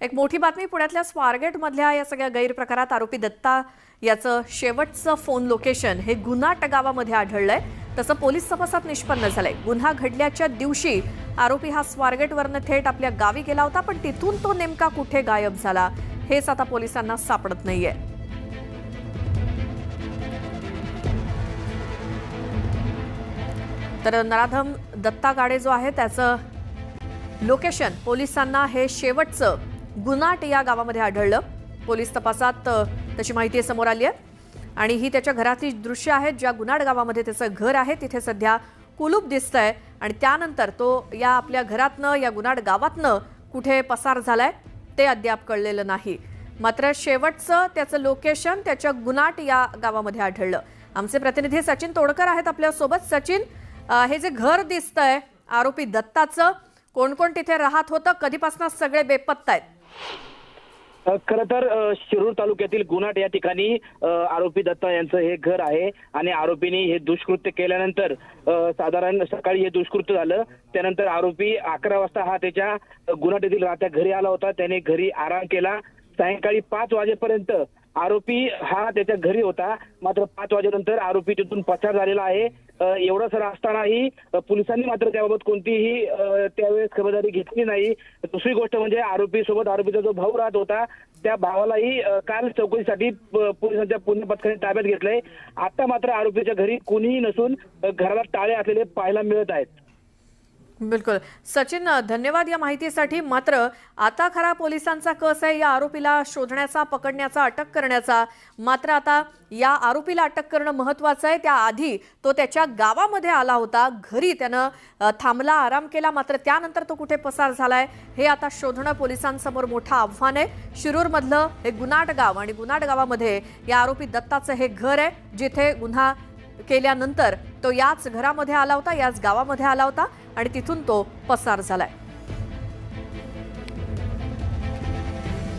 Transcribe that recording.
एक मोठी बातमी पुण्यातल्या स्वारगेटमधल्या या सगळ्या गैरप्रकारात आरोपी दत्ता याचं शेवटचं फोन लोकेशन हे गुन्हाट गावामध्ये आढळलंय। तसं पोलीस तपासात निष्पन्न झालंय। गुन्हा घडल्याच्या दिवशी आरोपी हा स्वारगेटवरनं थेट आपल्या गावी गेला होता, पण तिथून तो नेमका कुठे गायब झाला हेच आता पोलिसांना सापडत नाहीये। तर नराधम दत्ता गाडे जो आहे त्याचं लोकेशन पोलिसांना हे शेवटचं गुन्हाट या गावामध्ये आढळलं। पोलीस तपासात त्याची माहिती समोर आली आहे आणि ही त्याच्या घराची दृश्य आहेत, ज्या गुन्हाट गावामध्ये त्याचं घर आहे तिथे सध्या कुलूप दिसतंय आणि त्यानंतर तो या आपल्या घरातनं या गुन्हाट गावातनं कुठे पसार झालाय ते अद्याप कळलेलं नाही। मात्र शेवटचं त्याचं लोकेशन त्याच्या गुन्हाट या गावामध्ये आढळलं। आमचे प्रतिनिधी सचिन तोडकर आहेत आपल्या सोबत। सचिन, हे जे घर दिसतंय आरोपी दत्ताचं, कोण कोण तिथे राहत होतं, कधीपासून सगळे बेपत्ता आहेत? खरं तर शिरूर तालुक्यातील गुन्हाट या ठिकाणी आरोपी दत्ता यांचं हे घर आहे आणि आरोपीने हे दुष्कृत्य केल्यानंतर साधारण सकाळी हे दुष्कृत्य झालं। त्यानंतर आरोपी 11 वाजता हा त्याच्या गुन्हाट येथील राहत्या घरी आला होता। त्याने घरी आराम केला। सायंकाळी 5 वाजेपर्यंत आरोपी हा त्याच्या घरी होता, मात्र 5 वाजेनंतर आरोपी तिथून पसार झालेला आहे। एवढं सर असतानाही पोलिसांनी मात्र त्याबाबत कोणतीही त्यावेळेस खबरदारी घेतली नाही। दुसरी गोष्ट म्हणजे आरोपी सोबत आरोपीचा जो भाऊ राहत होता त्या भावालाही काल चौकशीसाठी पोलिसांच्या पुणे पथकाने ताब्यात घेतलंय। आता मात्र आरोपीच्या घरी कोणीही नसून घराला टाळे असलेले पाहायला मिळत आहेत। बिलकुल सचिन, धन्यवाद या माहितीसाठी। मात्र आता खरा पोलिसांचा कस आहे या आरोपीला शोधण्याचा, पकडण्याचा, अटक करण्याचा। मात्र आता या आरोपीला अटक करणं महत्त्वाचं आहे। त्याआधी तो त्याच्या गावामध्ये आला होता, घरी त्यानं थांबला, आराम केला, मात्र त्यानंतर तो कुठे पसार झालाय हे आता शोधणं पोलिसांसमोर मोठं आव्हान आहे। शिरूरमधलं हे गुन्हाट गाव आणि गुन्हाट गावामध्ये या आरोपी दत्ताचं हे घर आहे, जिथे गुन्हा केल्यानंतर तो याच घरामध्ये आला होता, याच गावामध्ये आला होता आणि तिथून तो पसार झालाय।